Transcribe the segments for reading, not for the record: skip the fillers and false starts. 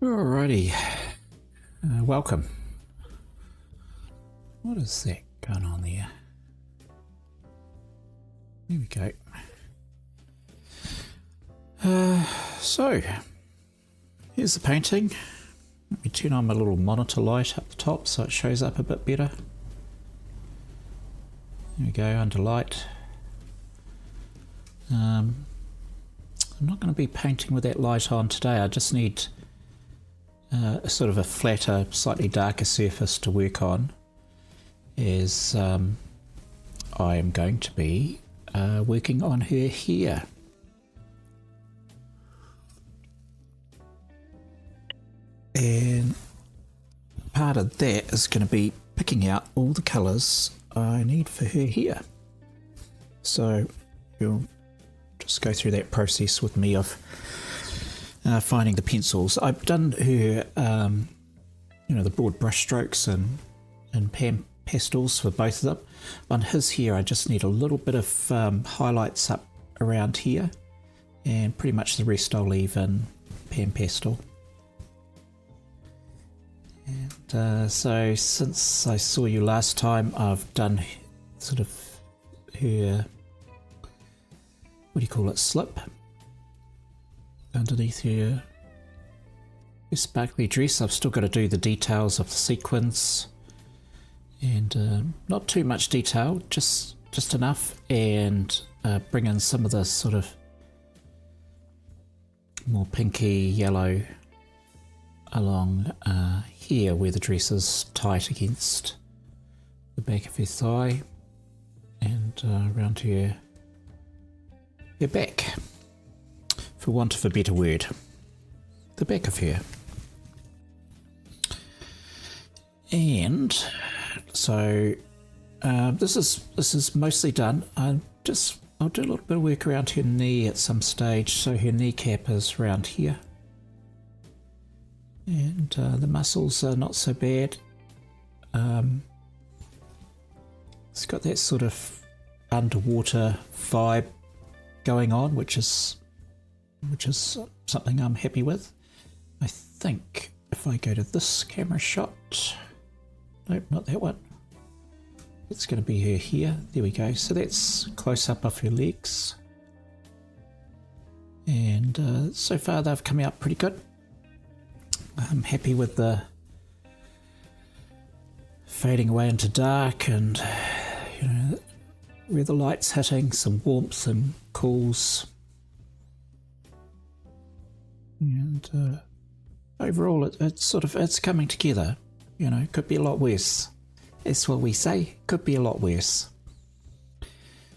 Alrighty, welcome. What is that going on there? There we go. So, here's the painting. Let me turn on my little monitor light up the top so it shows up a bit better. There we go, under light. I'm not going to be painting with that light on today. I just need a sort of a flatter, slightly darker surface to work on, as I am going to be working on her hair. And part of that is going to be picking out all the colours I need for her hair. So you'll just go through that process with me of finding the pencils. I've done her, the broad brush strokes and pastels for both of them. On his hair, I just need a little bit of highlights up around here, and pretty much the rest I'll leave in pan pastel. And so since I saw you last time, I've done sort of her, what do you call it, slip underneath her sparkly dress. I've still got to do the details of the sequins, and not too much detail, just enough, and bring in some of the sort of more pinky yellow along here where the dress is tight against the back of her thigh, and around her back, for want of a better word, the back of her. And so this is mostly done. I'll do a little bit of work around her knee at some stage, so her kneecap is around here. And the muscles are not so bad. It's got that sort of underwater vibe going on, which is something I'm happy with. I think if I go to this camera shot, nope, not that one. It's going to be her here. There we go. So that's close up of her legs, and so far they've come out pretty good. I'm happy with the fading away into dark, and where the light's hitting, some warmth and cools, and overall it's coming together. Could be a lot worse. That's what we say, could be a lot worse.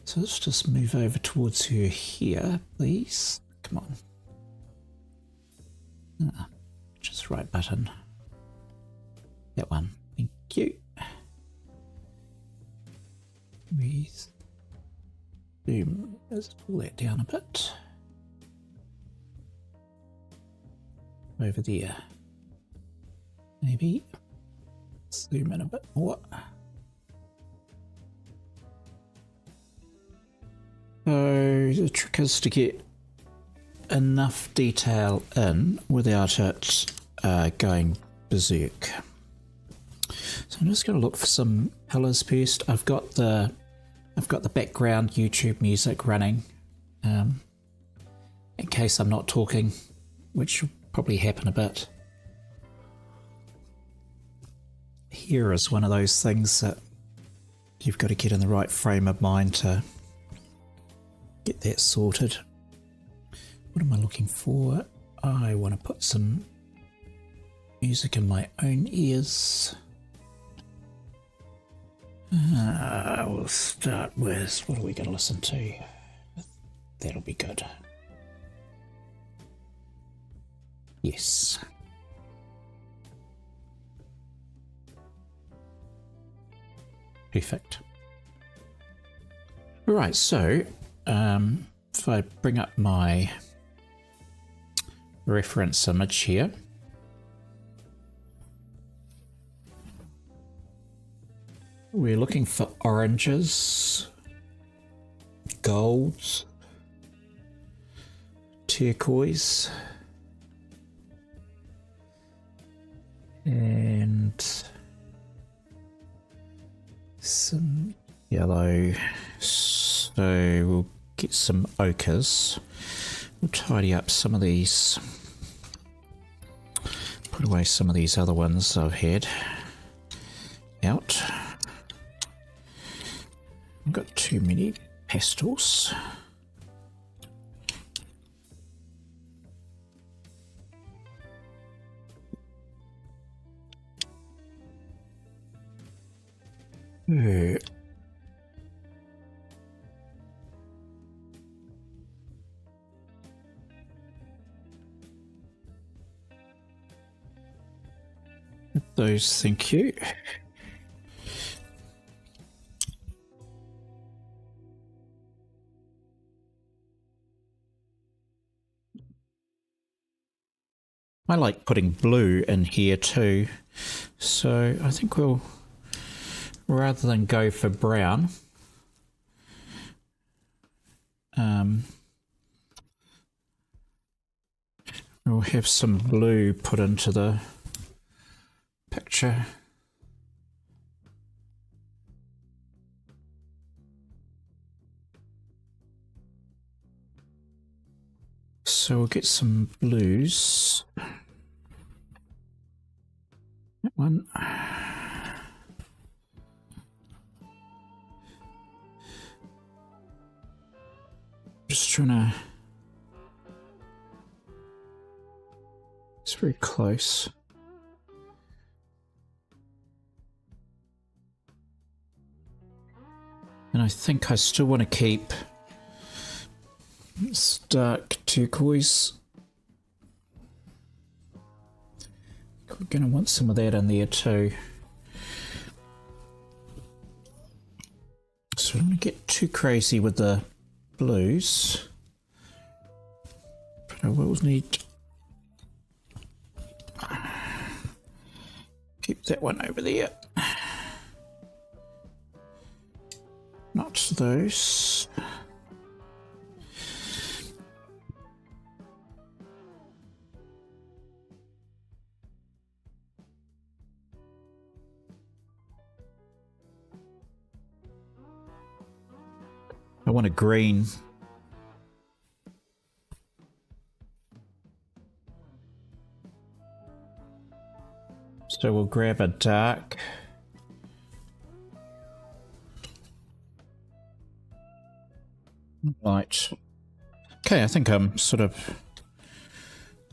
So let's just move over towards her here, please. Come on. Just right button. That one. Thank you. Boom. Let's pull that down a bit. Over there. Maybe. Zoom in a bit more. So the trick is to get enough detail in without it going berserk. So I'm just going to look for some colours first. I've got the background YouTube music running, in case I'm not talking, which will probably happen a bit. Here is one of those things that you've got to get in the right frame of mind to get that sorted. What am I looking for? I want to put some music in my own ears. We'll start with, what are we going to listen to? That'll be good. Yes. Perfect. Right, so if I bring up my reference image here, we're looking for oranges, golds, turquoise, And some yellow. So we'll get some ochres. We'll tidy up some of these. Put away some of these other ones I've had out. I've got too many pastels. Those, thank you. I like putting blue in here too, so I think we'll, rather than go for brown, we'll have some blue put into the picture. So we'll get some blues. That one. Just trying to... It's very close. And I think I still want to keep this dark turquoise. We're going to want some of that in there too. So I don't want to get too crazy with the blues. But I will need... Keep that one over there. Not those. I want a green. So we'll grab a dark. Right. Okay, I think I'm sort of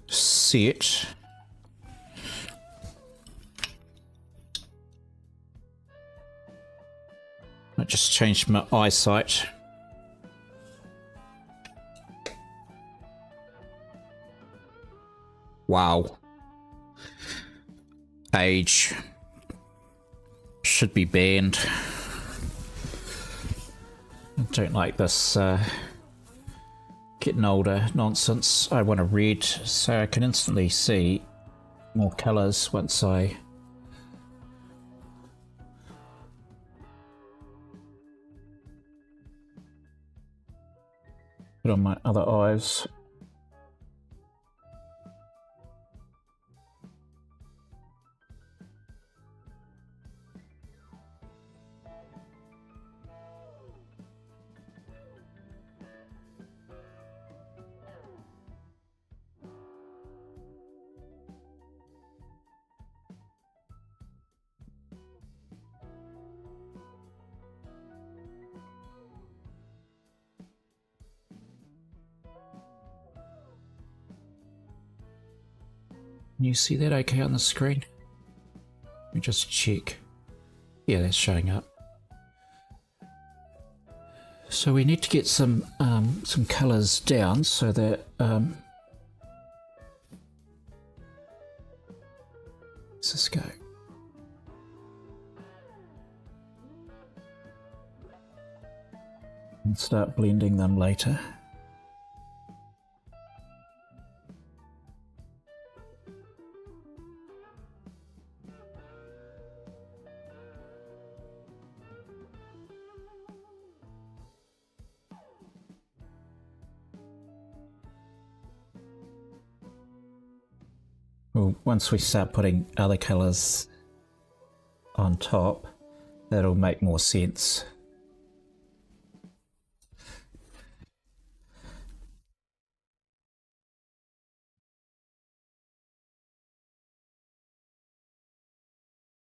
set. I just changed my eyesight. Wow. Age should be banned. I don't like this getting older nonsense. I want a red so I can instantly see more colours once I put on my other eyes. Can you see that okay on the screen? Let me just check. Yeah, that's showing up. So we need to get some colours down so that where's this go? And start blending them later. Oh, once we start putting other colours on top, that'll make more sense.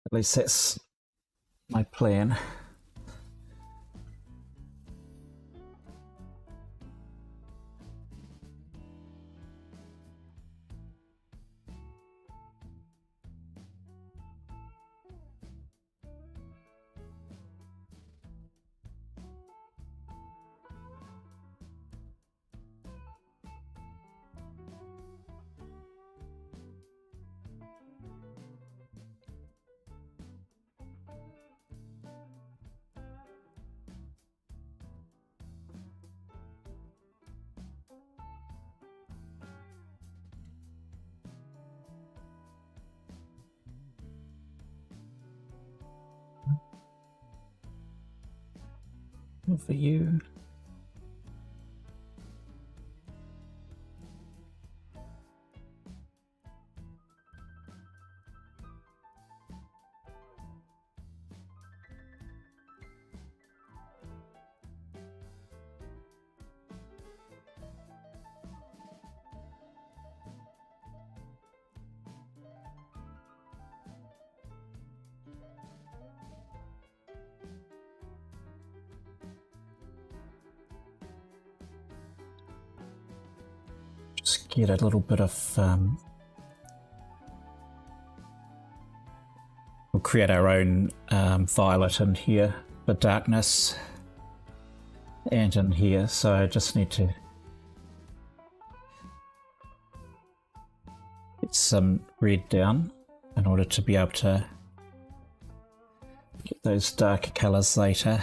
At least that's my plan. For you. Just get a little bit of we'll create our own violet in here for darkness and in here, so I just need to get some red down in order to be able to get those darker colours later.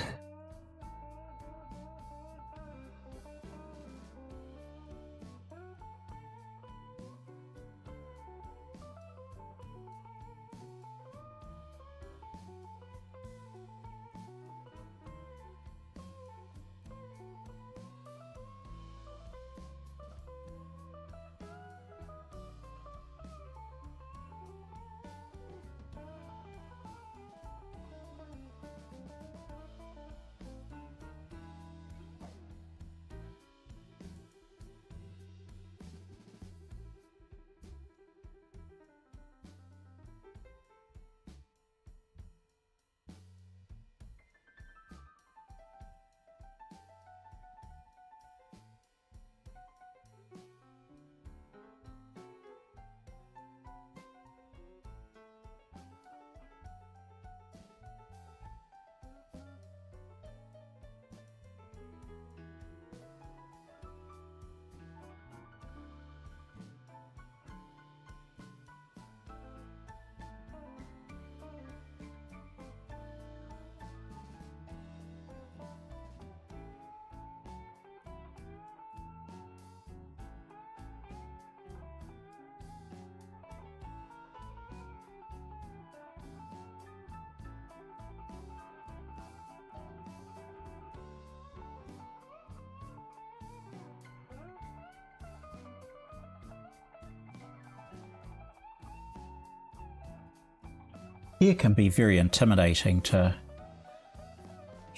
Here can be very intimidating to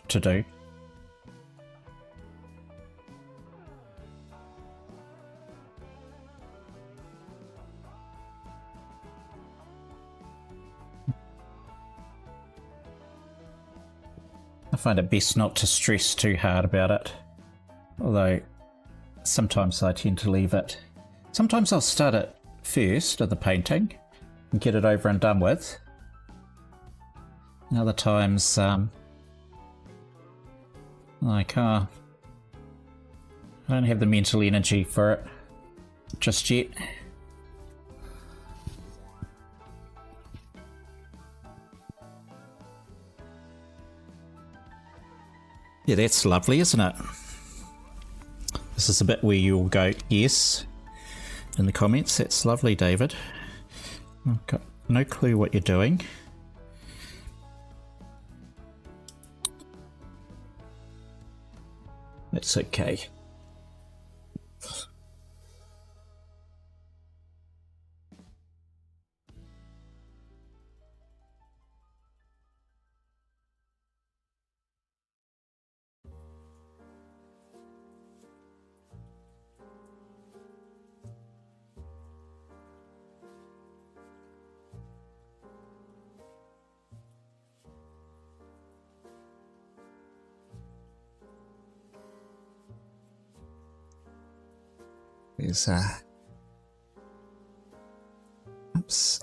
do. I find it best not to stress too hard about it, although sometimes I tend to leave it. Sometimes I'll start it first of the painting and get it over and done with. And other times, like, I don't have the mental energy for it just yet. Yeah, that's lovely, isn't it? This is a bit where you'll go, yes, in the comments. That's lovely, David. I've got no clue what you're doing. That's okay. There's oops.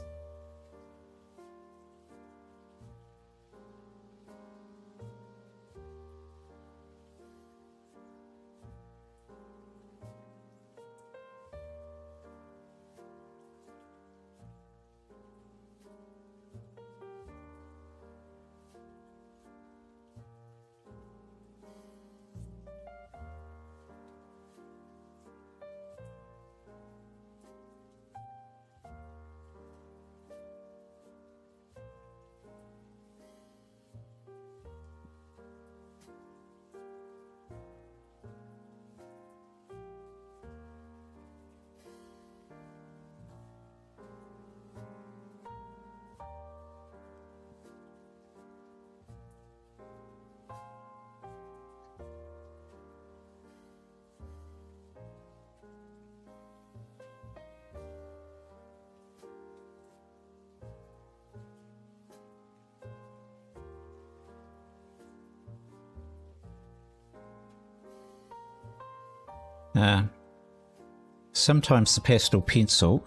Sometimes the pastel pencil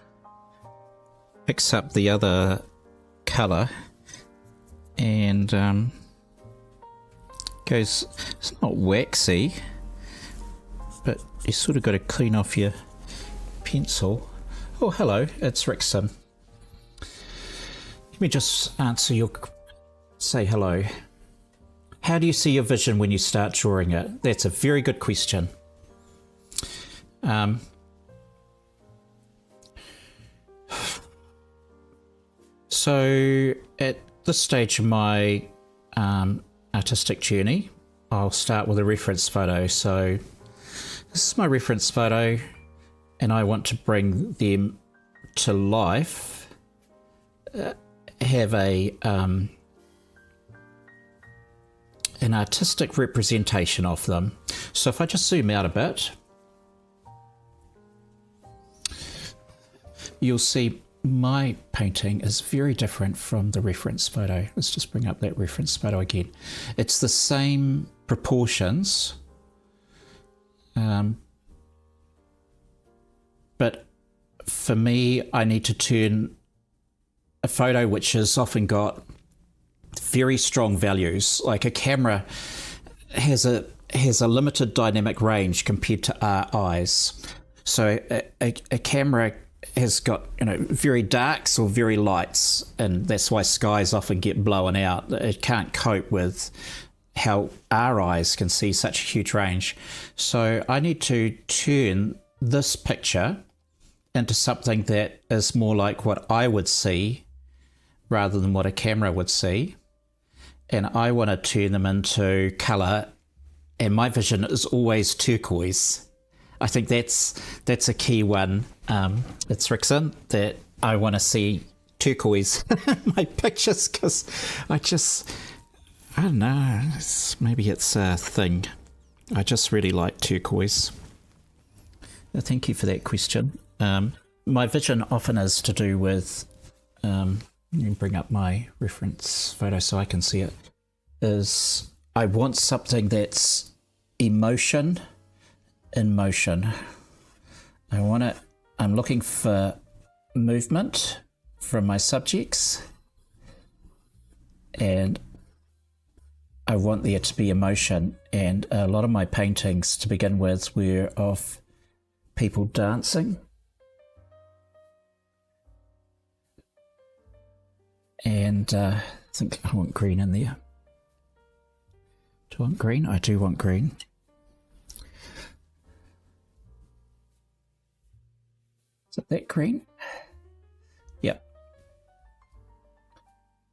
picks up the other colour and goes, it's not waxy, but you sort of got to clean off your pencil. Oh, hello, it's Rickson. Let me just answer your, say hello. How do you see your vision when you start drawing it? That's a very good question. So at this stage of my artistic journey, I'll start with a reference photo. So this is my reference photo, and I want to bring them to life, have a an artistic representation of them. So if I just zoom out a bit, you'll see my painting is very different from the reference photo. Let's just bring up that reference photo again. It's the same proportions, but for me, I need to turn a photo which has often got very strong values, like a camera has a limited dynamic range compared to our eyes. So a camera has got, you know, very darks or very lights, and that's why skies often get blown out. It can't cope with how our eyes can see such a huge range. So I need to turn this picture into something that is more like what I would see rather than what a camera would see. And I want to turn them into colour, and my vision is always turquoise. I think that's a key one. It's Rickson, that I want to see turquoise in my pictures, because I don't know, maybe it's a thing. I just really like turquoise. Thank you for that question. My vision often is to do with, let me bring up my reference photo so I can see it, is I want something that's emotion in motion. I'm looking for movement from my subjects, and I want there to be emotion. And a lot of my paintings to begin with were of people dancing, and I think I want green in there. Do I want green? I do want green. Is it that green? Yep.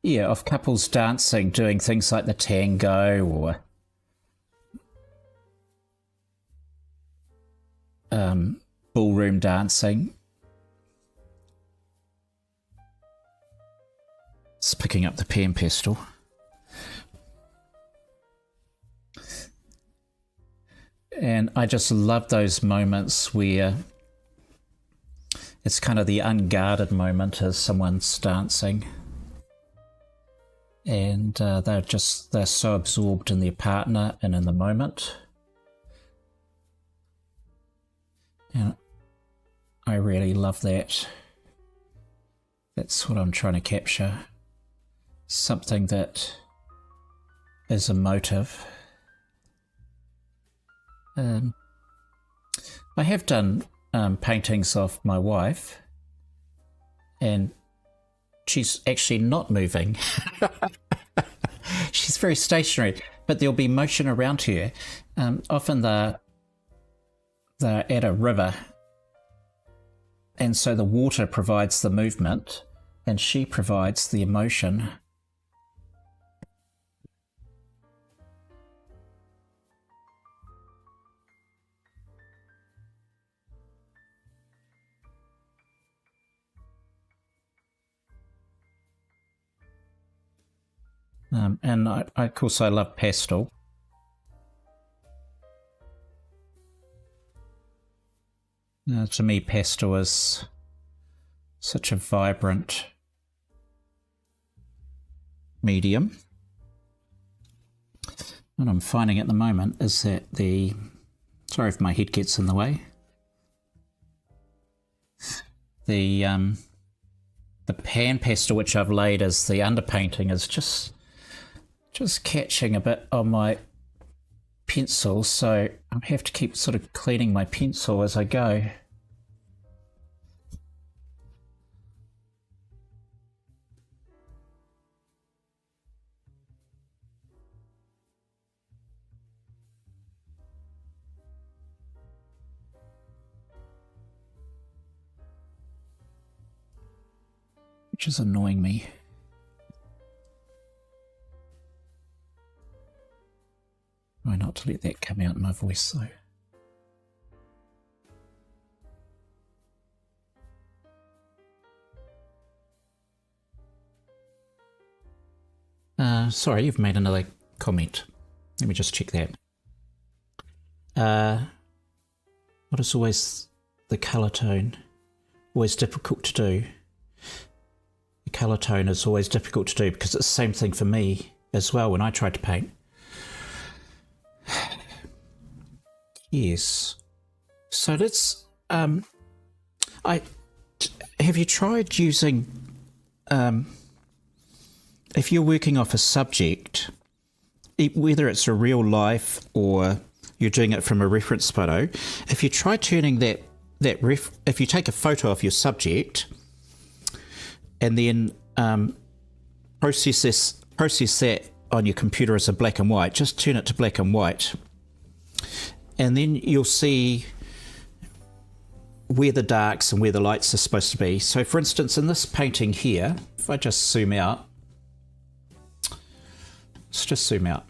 Yeah, of couples dancing, doing things like the tango or ballroom dancing. It's picking up the pan pastel. And I just love those moments where it's kind of the unguarded moment as someone's dancing, and they're so absorbed in their partner and in the moment. And I really love that. That's what I'm trying to capture. Something that is emotive. I have done paintings of my wife, and she's actually not moving. She's very stationary, but there'll be motion around her. Often they're at a river, and so the water provides the movement, and she provides the emotion. And of course, I love pastel. To me, pastel is such a vibrant medium. What I'm finding at the moment is that sorry if my head gets in the way, the pan pastel which I've laid as the underpainting is just catching a bit on my pencil, so I have to keep sort of cleaning my pencil as I go. Which is annoying me. Try not to let that come out in my voice though. Sorry, you've made another comment. Let me just check that. What is always the colour tone? Always difficult to do. The colour tone is always difficult to do because it's the same thing for me as well when I try to paint. Yes. So let's. Have you tried using? If you're working off a subject, whether it's a real life or you're doing it from a reference photo, if you try turning if you take a photo of your subject, and then process that on your computer as a black and white, just turn it to black and white. And then you'll see where the darks and where the lights are supposed to be. So for instance, in this painting here, if I just zoom out, let's just zoom out.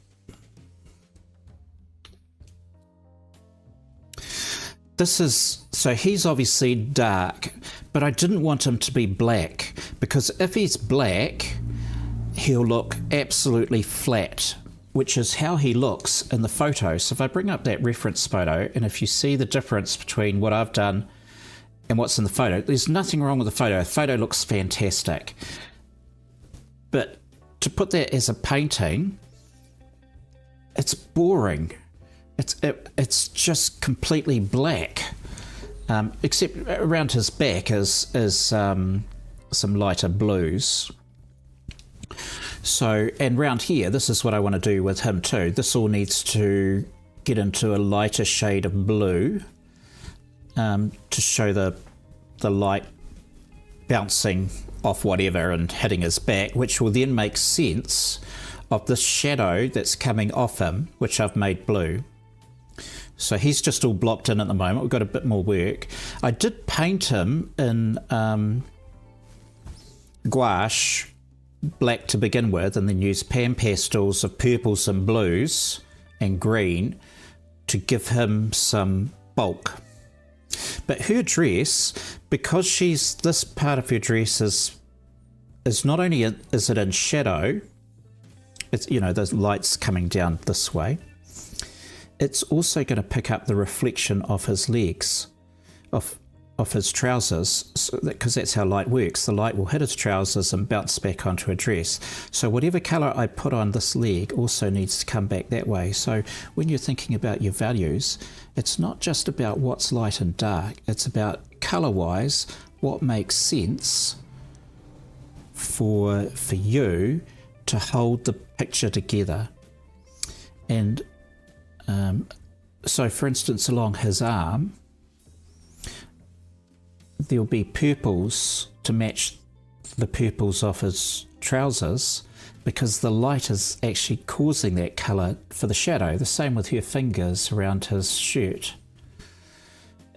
So he's obviously dark, but I didn't want him to be black, because if he's black, he'll look absolutely flat, which is how he looks in the photo. So if I bring up that reference photo, and if you see the difference between what I've done and what's in the photo, there's nothing wrong with the photo. The photo looks fantastic. But to put that as a painting, it's boring. It's just completely black, except around his back is some lighter blues. So, and round here, this is what I want to do with him too. This all needs to get into a lighter shade of blue to show the light bouncing off whatever and hitting his back, which will then make sense of the shadow that's coming off him, which I've made blue. So he's just all blocked in at the moment. We've got a bit more work. I did paint him in gouache black to begin with, and then use pan pastels of purples and blues and green to give him some bulk. But her dress, because this part of her dress is not only is it in shadow, it's, the light's coming down this way, it's also going to pick up the reflection of his legs, of off his trousers, because that's how light works. The light will hit his trousers and bounce back onto a dress. So whatever colour I put on this leg also needs to come back that way. So when you're thinking about your values, it's not just about what's light and dark, it's about colour-wise what makes sense for you to hold the picture together. And so for instance, along his arm, there'll be purples to match the purples off his trousers, because the light is actually causing that colour for the shadow. The same with her fingers around his shirt.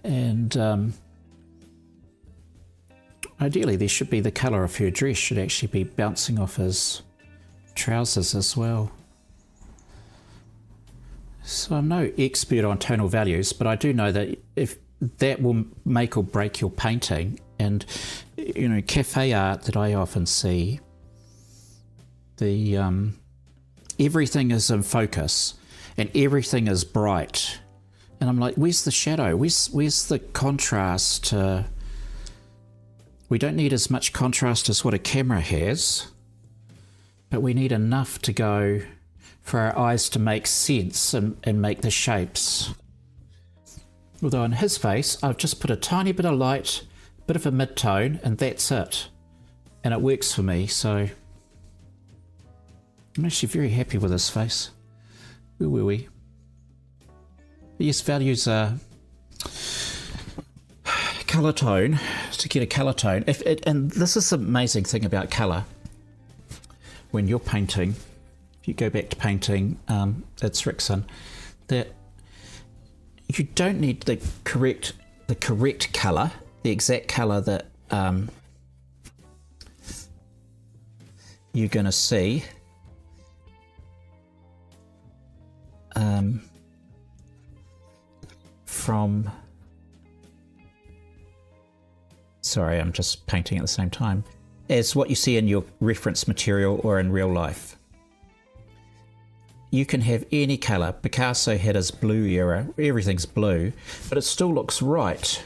And ideally there should be the colour of her dress should actually be bouncing off his trousers as well. So I'm no expert on tonal values, but I do know that if that will make or break your painting. And you know, cafe art that I often see, the everything is in focus and everything is bright, and I'm like, where's the shadow? Where's the contrast? We don't need as much contrast as what a camera has, but we need enough to go for our eyes to make sense and make the shapes. Although in his face, I've just put a tiny bit of light, bit of a mid-tone, and that's it. And it works for me, so I'm actually very happy with his face. Wee. Yes, values are colour tone, to get a colour tone. And this is the amazing thing about colour. When you're painting, if you go back to painting, it's Rickson, that you don't need the correct colour, the exact colour that you're going to see. From... Sorry, I'm just painting at the same time. As what you see in your reference material or in real life. You can have any colour. Picasso had his blue era, everything's blue, but it still looks right.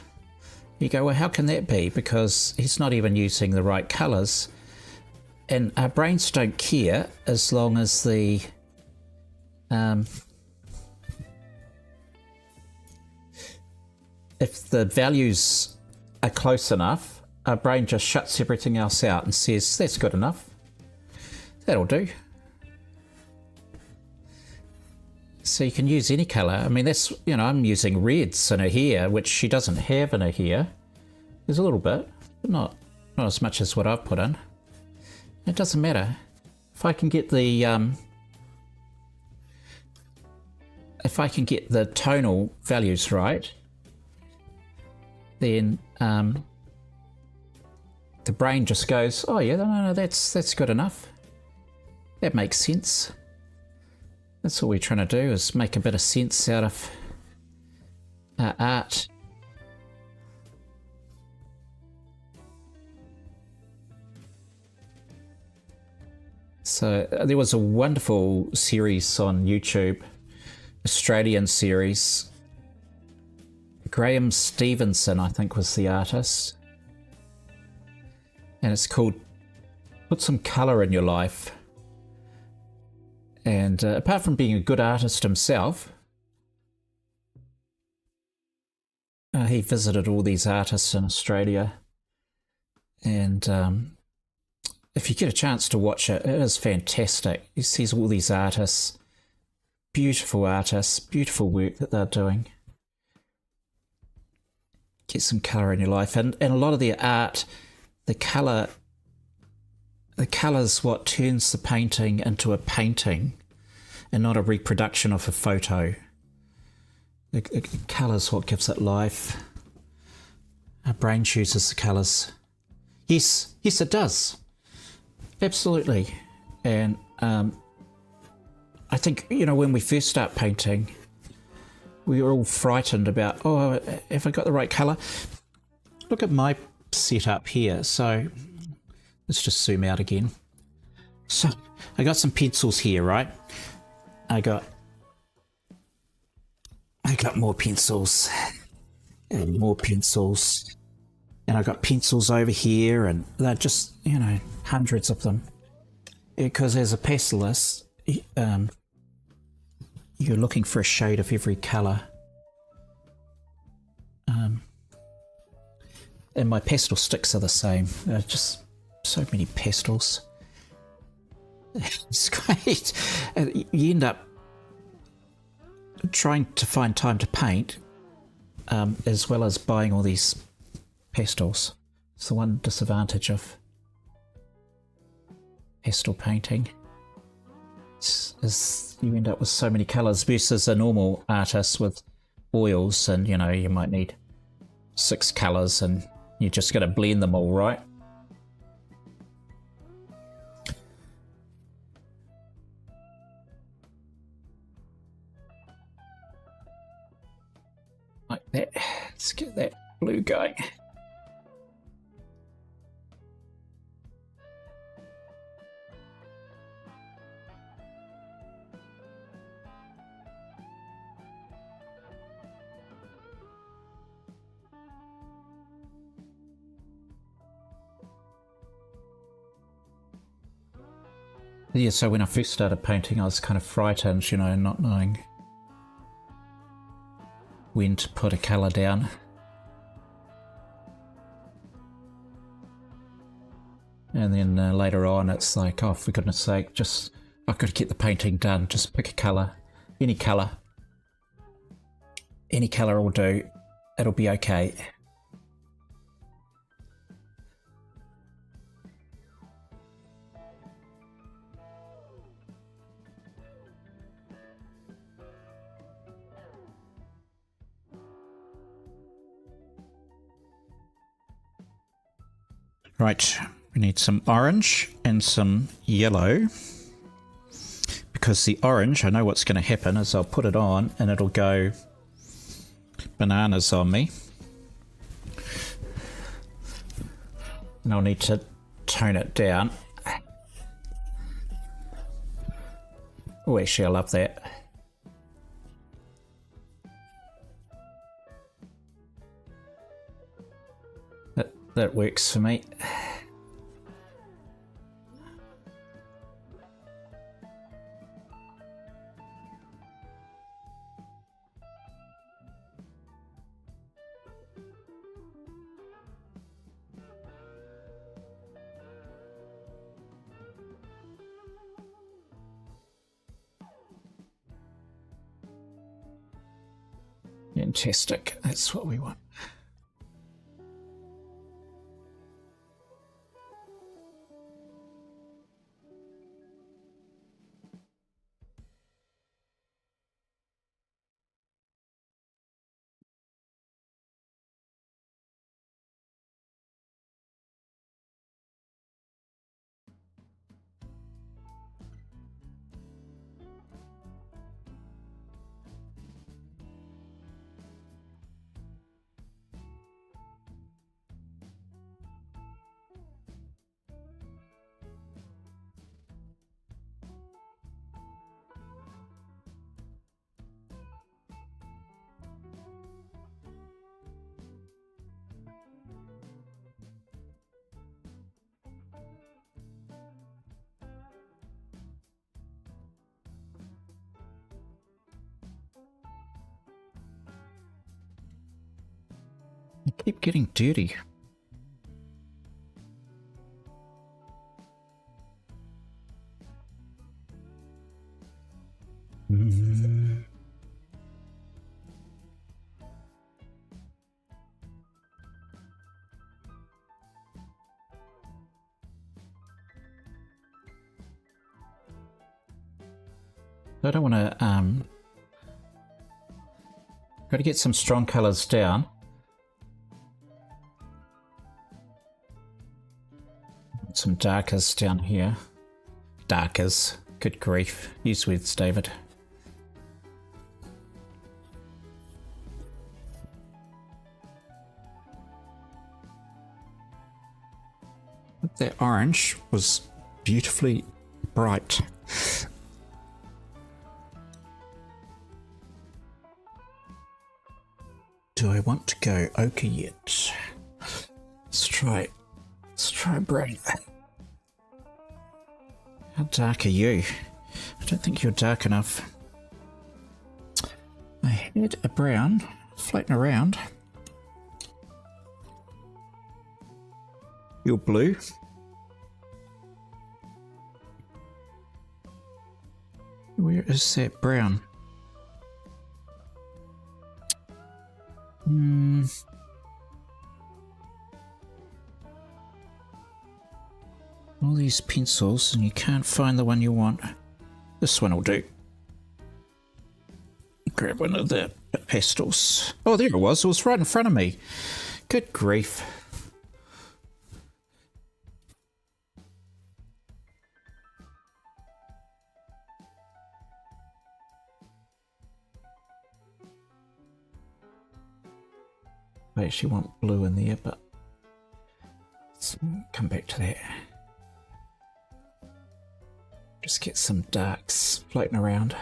You go, well, how can that be? Because he's not even using the right colours. And our brains don't care as long as the if the values are close enough, our brain just shuts everything else out and says, that's good enough. That'll do. So you can use any colour. I mean, that's, you know, I'm using reds in her hair, which she doesn't have in her hair. There's a little bit, but not as much as what I've put in. It doesn't matter. If I can get the tonal values right, then the brain just goes, oh yeah, no, that's good enough. That makes sense. That's all we're trying to do, is make a bit of sense out of art. So there was a wonderful series on YouTube, Australian series. Graham Stevenson, I think, was the artist. And it's called Put Some Colour in Your Life. And apart from being a good artist himself, he visited all these artists in Australia. And if you get a chance to watch it, it is fantastic. He sees all these artists, beautiful work that they're doing. Get some colour in your life. And a lot of their art, the colour's what turns the painting into a painting and not a reproduction of a photo. The colour's what gives it life. Our brain chooses the colours. Yes, it does. Absolutely. And I think, you know, when we first start painting, we were all frightened about, oh, have I got the right colour? Look at my setup here. So let's just zoom out again. So I got some pencils here, right? I got more pencils and more pencils And I've got pencils over here, and they're just, you know, hundreds of them. Because as a pastelist, you're looking for a shade of every colour. And my pastel sticks are the same. They're just so many pastels. It's great. And you end up trying to find time to paint, as well as buying all these pastels. It's the one disadvantage of pastel painting. Is you end up with so many colours versus a normal artist with oils, and you know, you might need 6 colours and you're just going to blend them all, right? Like that. Let's get that blue going. Yeah, so when I first started painting, I was kind of frightened, you know, not knowing when to put a colour down. And then later on, it's like, oh, for goodness sake, just, I've got to get the painting done. Just pick a colour, any colour. Any colour will do. It'll be okay. Right, we need some orange and some yellow, because the orange, I know what's going to happen is I'll put it on and it'll go bananas on me. And I'll need to tone it down. Oh, actually, I love that. That works for me. Fantastic, that's what we want. I keep getting dirty. I don't want to, got to get some strong colours down. Some darkers down here. Darkers. Good grief. Use words, David. That orange was beautifully bright. Do I want to go ochre yet? Let's try brown. How dark are you? I don't think you're dark enough. I had a brown floating around. You're blue. Where is that brown? All these pencils and you can't find the one you want. This one will do. Grab one of the pastels. Oh, there it was. It was right in front of me. Good grief. I actually want blue in there, but let's come back to that. Just get some darks floating around.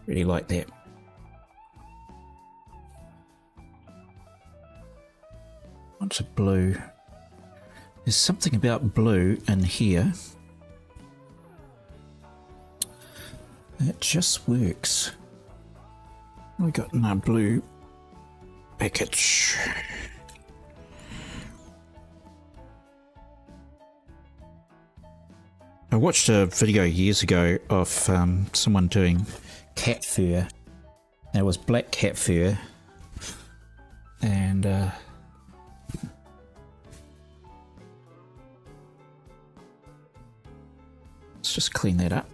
Really like that. Want a blue. There's something about blue in here. It just works. We got in our blue package. I watched a video years ago of someone doing cat fur. There was black cat fur, and let's just clean that up.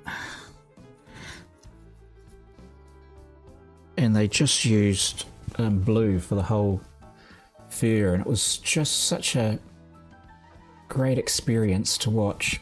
And they just used blue for the whole fur, and it was just such a great experience to watch.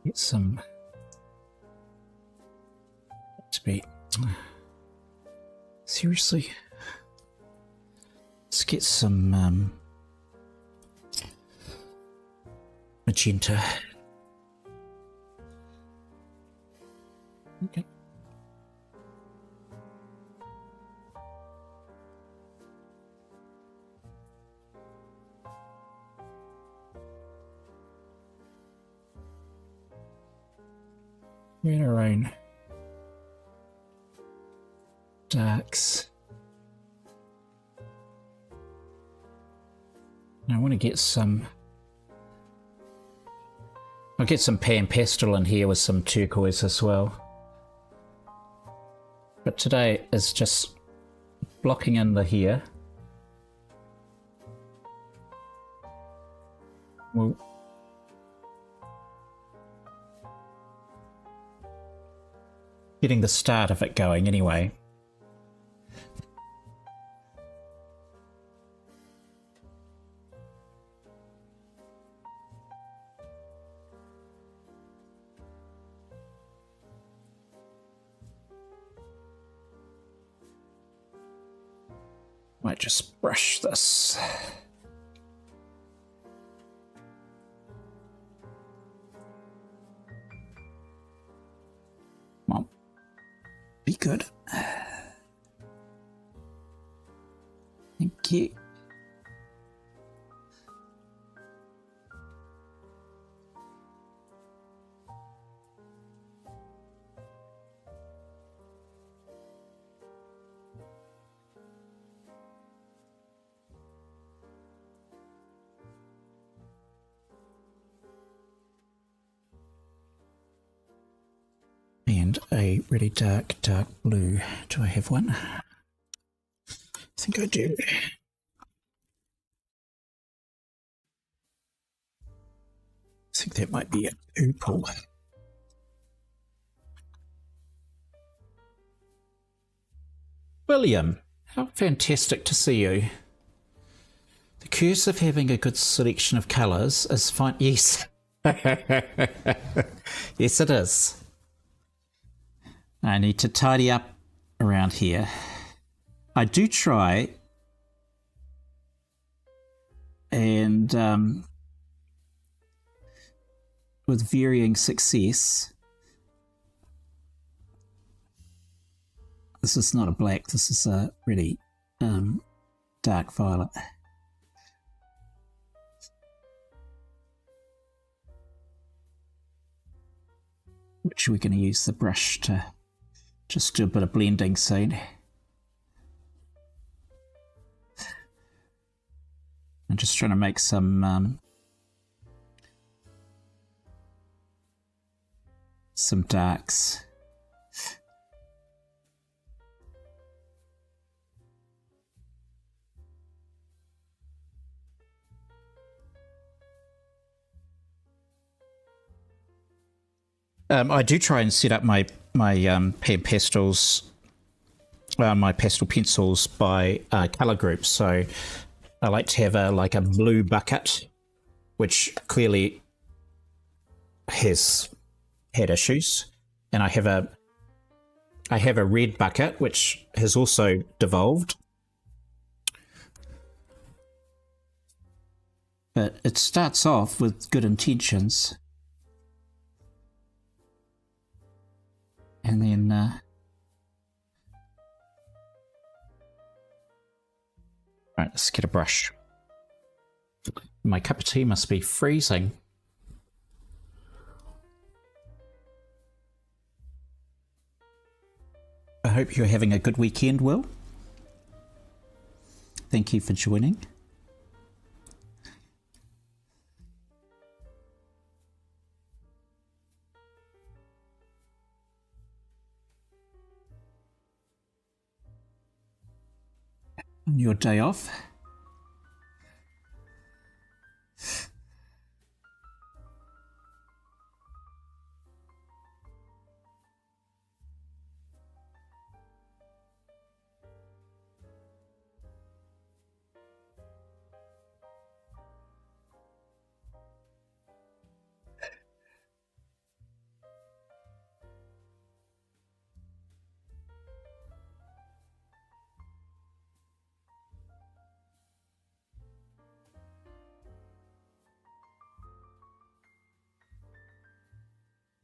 Get some to be seriously. Let's get some magenta. Okay. We're in our own darks. I want to get some. I'll get some pan pastel in here with some turquoise as well. But today is just blocking in the here. Well, getting the start of it going anyway. might just brush this. Come on. Be good. Thank you. And a really dark blue. Do I have one? I think I do. I think that might be a purple. William, how fantastic to see you. The curse of having a good selection of colours is fine. Yes. Yes, it is. I need to tidy up around here. I do try, and with varying success. This is not a black, this is a really dark violet. Which we're going to use the brush to just do a bit of blending soon. I'm just trying to make some darks. I do try and set up my pastels, my pastel pencils by color groups. So I like to have like a blue bucket, which clearly has had issues, and I have a red bucket which has also devolved. But it starts off with good intentions. And then right, let's get a brush. My cup of tea must be freezing. I hope you're having a good weekend, Will. Thank you for joining. On your day off.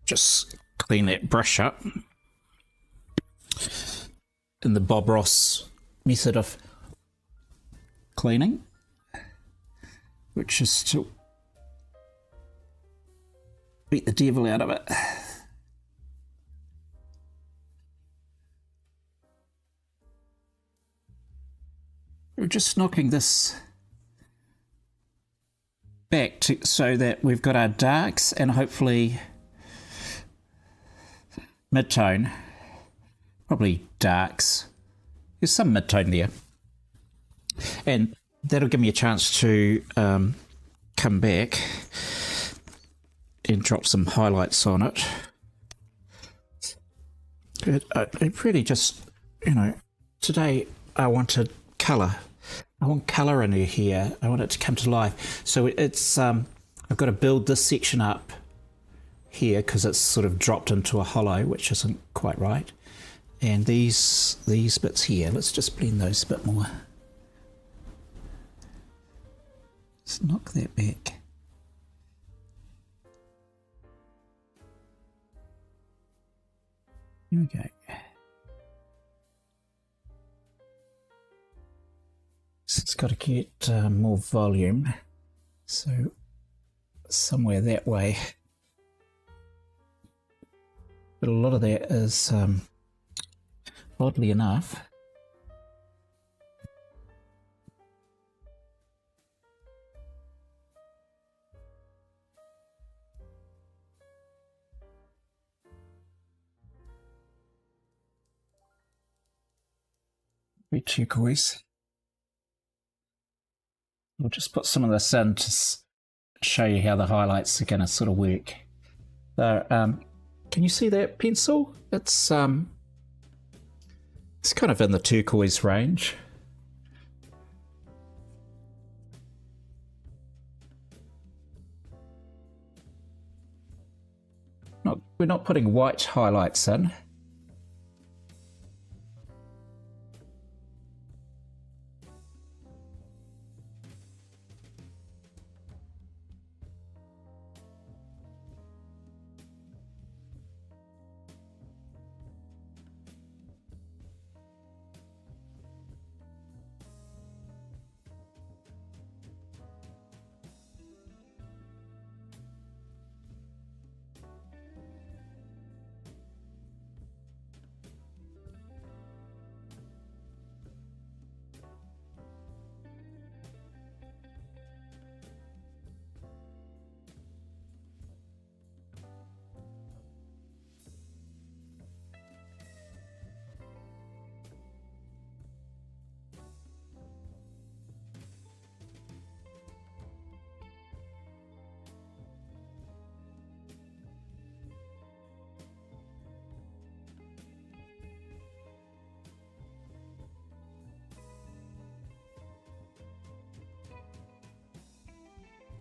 Just clean that brush up in the Bob Ross method of cleaning, which is to beat the devil out of it. We're just knocking this back so that we've got our darks and hopefully mid-tone, probably darks. There's some mid-tone there. And that'll give me a chance to come back and drop some highlights on it. It really just, today I wanted colour. I want colour in here. I want it to come to life. So it's, I've got to build this section up here because it's sort of dropped into a hollow, which isn't quite right. And these bits here, let's just blend those a bit more. Let's knock that back. Here we go. So it's got to get more volume. So somewhere that way. But a lot of that is, oddly enough, turquoise. We'll just put some of this in to show you how the highlights are going to sort of work. So, can you see that pencil? It's kind of in the turquoise range. We're not putting white highlights in.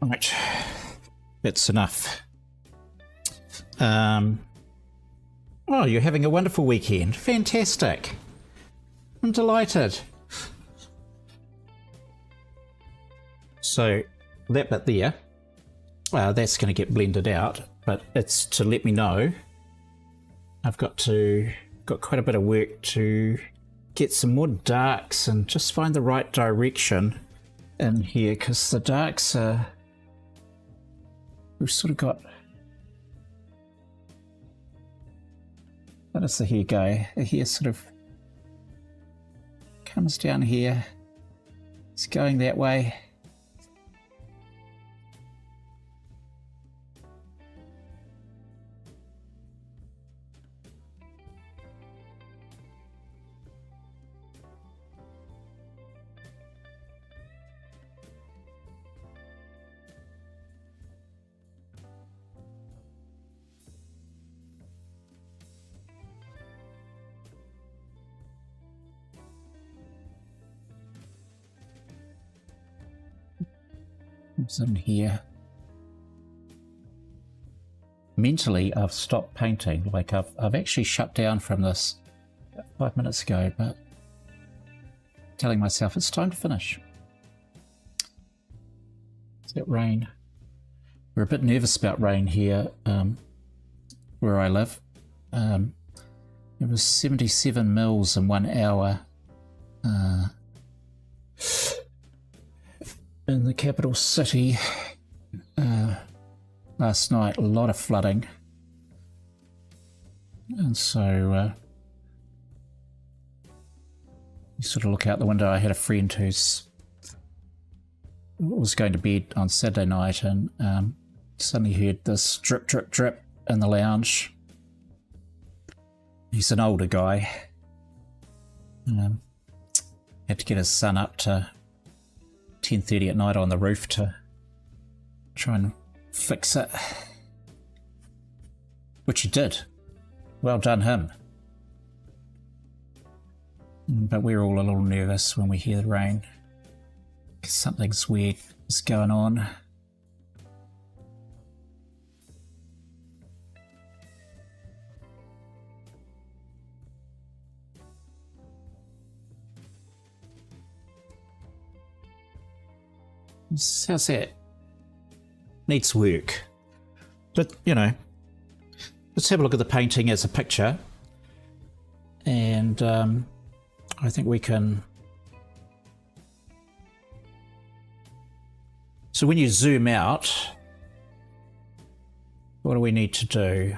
Right, that's enough. Oh, you're having a wonderful weekend. Fantastic. I'm delighted. So that bit there, that's going to get blended out, but it's to let me know I've got quite a bit of work to get some more darks and just find the right direction in here, because the darks are, we've sort of got, how does the hair go? The hair sort of comes down here, it's going that way. It's in here. Mentally, I've stopped painting. Like I've actually shut down from this 5 minutes ago, but telling myself it's time to finish. Is that rain? We're a bit nervous about rain here, where I live. It was 77 mils in 1 hour. In the capital city last night, a lot of flooding, and so you sort of look out the window. I had a friend who was going to bed on Saturday night and suddenly heard this drip drip drip in the lounge. He's an older guy. Had to get his son up to 10:30 at night on the roof to try and fix it, which he did. Well done him. But we're all a little nervous when we hear the rain, 'cause something's weird is going on. How's that? Needs work. But, you know, let's have a look at the painting as a picture. And I think we can... So when you zoom out, what do we need to do?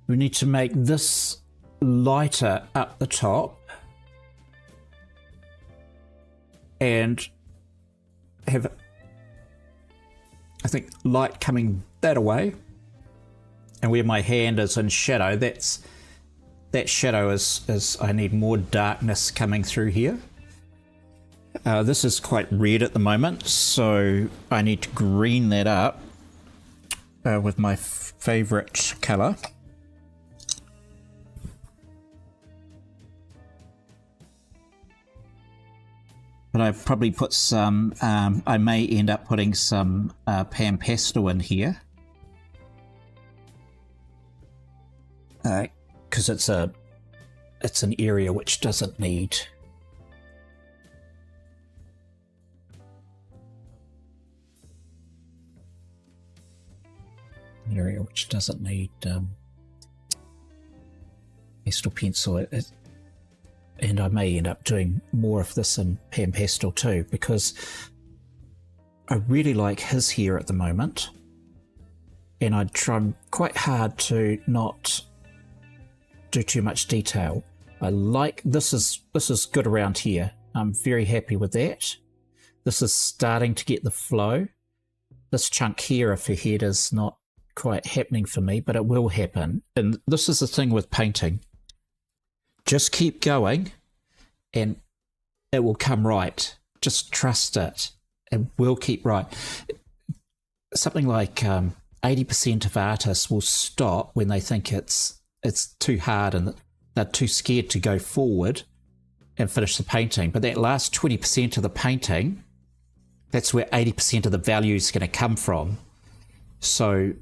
We need to make this lighter up the top and have, I think, light coming that way. And where my hand is in shadow, that shadow is I need more darkness coming through here. This is quite red at the moment, so I need to green that up with my favorite color. But I've probably put some, I may end up putting some Pastel in here. Because it's an area which doesn't need pastel pencil. And I may end up doing more of this in Pastel too, because I really like his hair at the moment, and I try quite hard to not do too much detail. I like this is good around here. I'm very happy with that. This is starting to get the flow. This chunk here of her head is not quite happening for me, but it will happen. And this is the thing with painting. Just keep going and it will come right. Just trust it. It will keep right. Something like 80% of artists will stop when they think it's too hard and they're too scared to go forward and finish the painting. But that last 20% of the painting, that's where 80% of the value is going to come from. So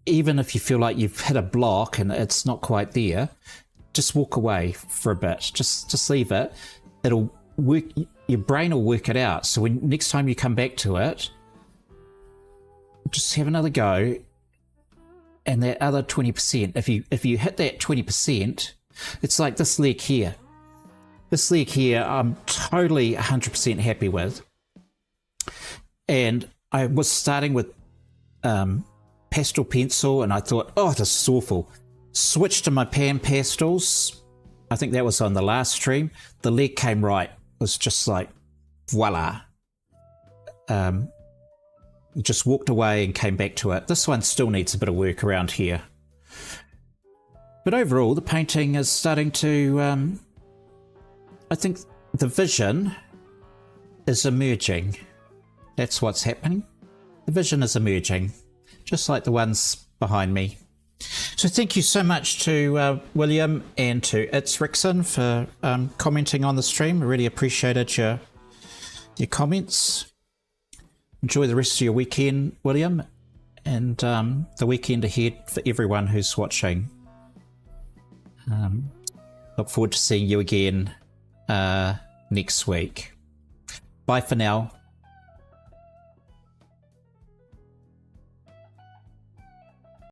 even if you feel like you've hit a block and it's not quite there, just walk away for a bit. Just leave it. It'll work. Your brain will work it out. So when next time you come back to it, just have another go. And that other 20%, if you hit that 20%, it's like this leg here. This leg here, I'm totally 100% happy with. And I was starting with pastel pencil, and I thought, oh, this is awful. Switched to my pan pastels. I think that was on the last stream. The leg came right. It was just like, voila. Just walked away and came back to it. This one still needs a bit of work around here. But overall, the painting is starting to, I think the vision is emerging. That's what's happening. The vision is emerging, just like the ones behind me. So thank you so much to William and to It's Rickson for commenting on the stream. I really appreciated your comments. Enjoy the rest of your weekend, William, and the weekend ahead for everyone who's watching. Look forward to seeing you again next week. Bye for now.